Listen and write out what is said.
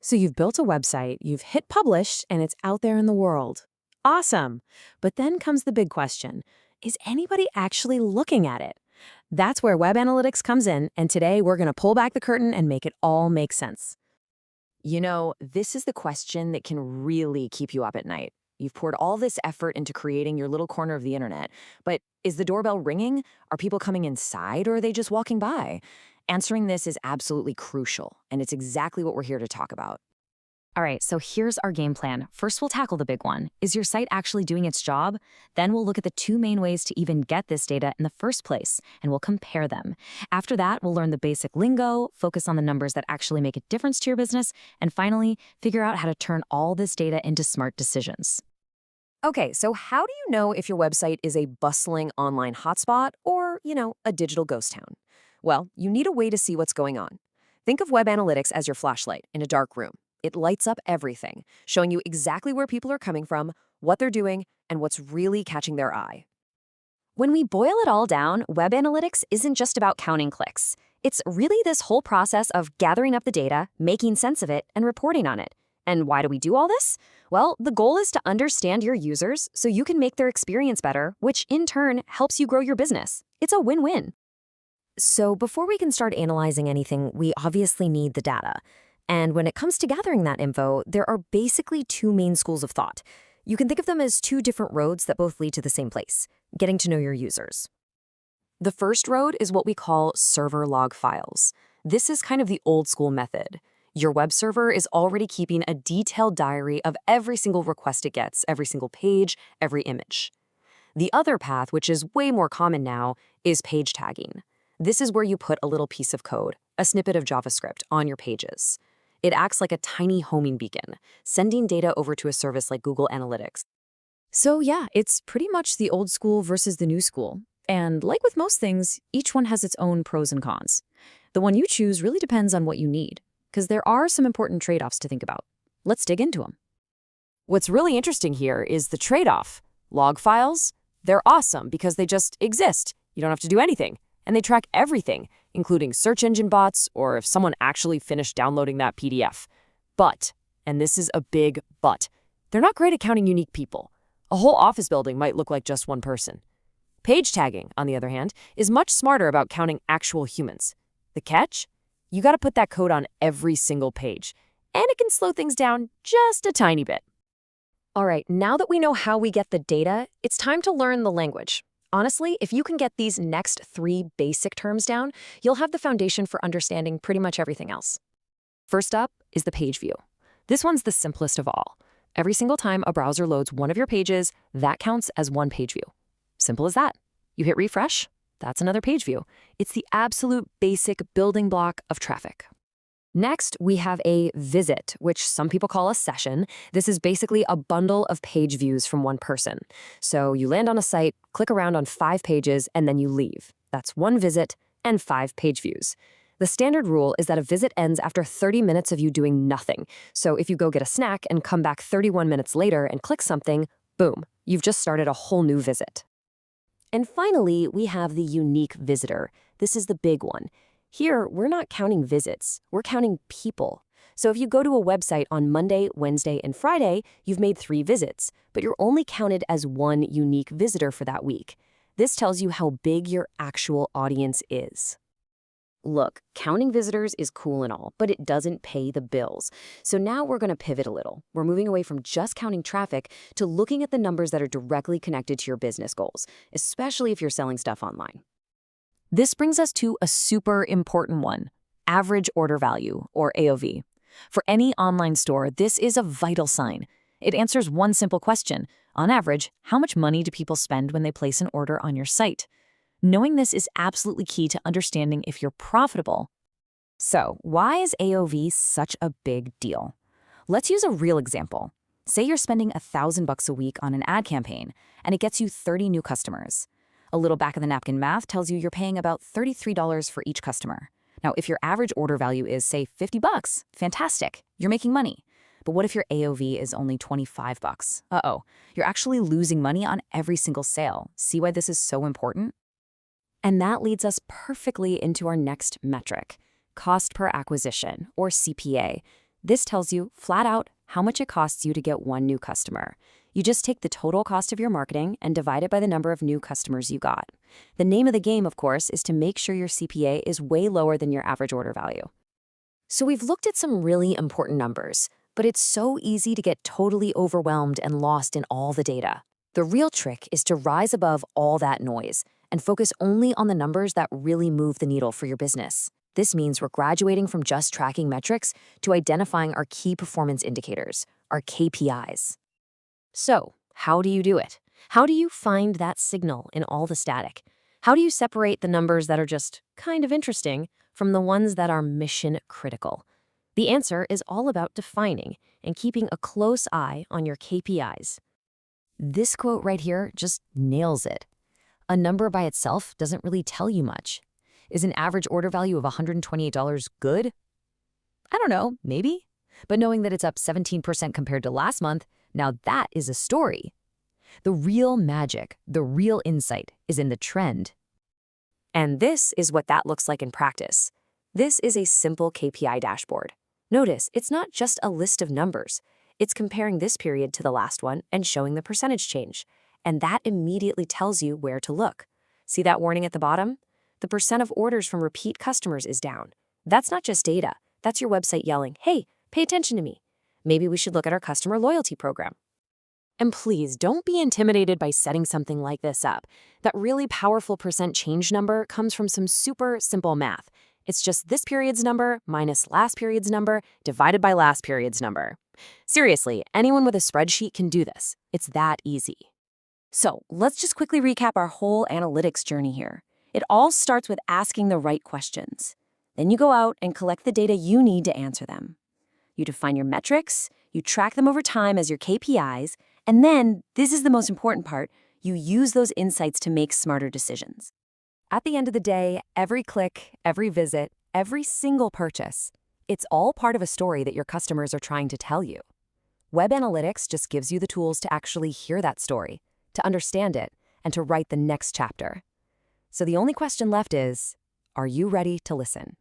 So you've built a website, you've hit publish, and it's out there in the world. Awesome. But then comes the big question. Is anybody actually looking at it? That's where web analytics comes in, and today we're going to pull back the curtain and make it all make sense. This is the question that can really keep you up at night. You've poured all this effort into creating your little corner of the internet, but is the doorbell ringing? Are people coming inside or are they just walking by? Answering this is absolutely crucial, and it's exactly what we're here to talk about. All right, so here's our game plan. First, we'll tackle the big one. Is your site actually doing its job? Then we'll look at the two main ways to even get this data in the first place, and we'll compare them. After that, we'll learn the basic lingo, focus on the numbers that actually make a difference to your business, and finally, figure out how to turn all this data into smart decisions. Okay, so how do you know if your website is a bustling online hotspot or, a digital ghost town? Well, you need a way to see what's going on. Think of web analytics as your flashlight in a dark room. It lights up everything, showing you exactly where people are coming from, what they're doing, and what's really catching their eye. When we boil it all down, web analytics isn't just about counting clicks. It's really this whole process of gathering up the data, making sense of it, and reporting on it. And why do we do all this? Well, the goal is to understand your users so you can make their experience better, which in turn helps you grow your business. It's a win-win. So before we can start analyzing anything, we obviously need the data. And when it comes to gathering that info, there are basically two main schools of thought. You can think of them as two different roads that both lead to the same place, getting to know your users. The first road is what we call server log files. This is kind of the old school method. Your web server is already keeping a detailed diary of every single request it gets, every single page, every image. The other path, which is way more common now, is page tagging. This is where you put a little piece of code, a snippet of JavaScript, on your pages. It acts like a tiny homing beacon, sending data over to a service like Google Analytics. So yeah, it's pretty much the old school versus the new school. And like with most things, each one has its own pros and cons. The one you choose really depends on what you need, because there are some important trade-offs to think about. Let's dig into them. What's really interesting here is the trade-off. Log files, they're awesome because they just exist. You don't have to do anything. And they track everything, including search engine bots or if someone actually finished downloading that PDF. But, and this is a big but, they're not great at counting unique people. A whole office building might look like just one person. Page tagging, on the other hand, is much smarter about counting actual humans. The catch? You got to put that code on every single page, and it can slow things down just a tiny bit. All right, now that we know how we get the data, it's time to learn the language. Honestly, if you can get these next three basic terms down, you'll have the foundation for understanding pretty much everything else. First up is the page view. This one's the simplest of all. Every single time a browser loads one of your pages, that counts as one page view. Simple as that. You hit refresh, that's another page view. It's the absolute basic building block of traffic. Next, we have a visit, which some people call a session. This is basically a bundle of page views from one person. So you land on a site, click around on 5 pages, and then you leave. That's one visit and 5 page views. The standard rule is that a visit ends after 30 minutes of you doing nothing. So if you go get a snack and come back 31 minutes later and click something, boom, you've just started a whole new visit. And finally, we have the unique visitor. This is the big one. Here, we're not counting visits, we're counting people. So if you go to a website on Monday, Wednesday, and Friday, you've made 3 visits, but you're only counted as one unique visitor for that week. This tells you how big your actual audience is. Look, counting visitors is cool and all, but it doesn't pay the bills. So now we're going to pivot a little. We're moving away from just counting traffic to looking at the numbers that are directly connected to your business goals, especially if you're selling stuff online. This brings us to a super important one, average order value, or AOV. For any online store, this is a vital sign. It answers one simple question. On average, how much money do people spend when they place an order on your site? Knowing this is absolutely key to understanding if you're profitable. So, why is AOV such a big deal? Let's use a real example. Say you're spending $1,000 a week on an ad campaign, and it gets you 30 new customers. A little back-of-the-napkin math tells you you're paying about $33 for each customer. Now, if your average order value is, say, $50, fantastic, you're making money. But what if your AOV is only $25? Uh-oh, you're actually losing money on every single sale. See why this is so important? And that leads us perfectly into our next metric, cost per acquisition, or CPA. This tells you, flat out, how much it costs you to get one new customer. You just take the total cost of your marketing and divide it by the number of new customers you got. The name of the game, of course, is to make sure your CPA is way lower than your average order value. So we've looked at some really important numbers, but it's so easy to get totally overwhelmed and lost in all the data. The real trick is to rise above all that noise and focus only on the numbers that really move the needle for your business. This means we're graduating from just tracking metrics to identifying our key performance indicators, our KPIs. So, how do you do it? How do you find that signal in all the static? How do you separate the numbers that are just kind of interesting from the ones that are mission critical? The answer is all about defining and keeping a close eye on your KPIs. This quote right here just nails it. A number by itself doesn't really tell you much. Is an average order value of $128 good? I don't know, maybe. But knowing that it's up 17% compared to last month, now that is a story. The real magic, the real insight, is in the trend. And this is what that looks like in practice. This is a simple KPI dashboard. Notice, it's not just a list of numbers. It's comparing this period to the last one and showing the percentage change. And that immediately tells you where to look. See that warning at the bottom? The percent of orders from repeat customers is down. That's not just data. That's your website yelling, hey, pay attention to me. Maybe we should look at our customer loyalty program. And please don't be intimidated by setting something like this up. That really powerful percent change number comes from some super simple math. It's just this period's number minus last period's number divided by last period's number. Seriously, anyone with a spreadsheet can do this. It's that easy. So let's just quickly recap our whole analytics journey here. It all starts with asking the right questions. Then you go out and collect the data you need to answer them. You define your metrics, you track them over time as your KPIs, and then, this is the most important part, you use those insights to make smarter decisions. At the end of the day, every click, every visit, every single purchase, it's all part of a story that your customers are trying to tell you. Web analytics just gives you the tools to actually hear that story, to understand it, and to write the next chapter. So the only question left is, are you ready to listen?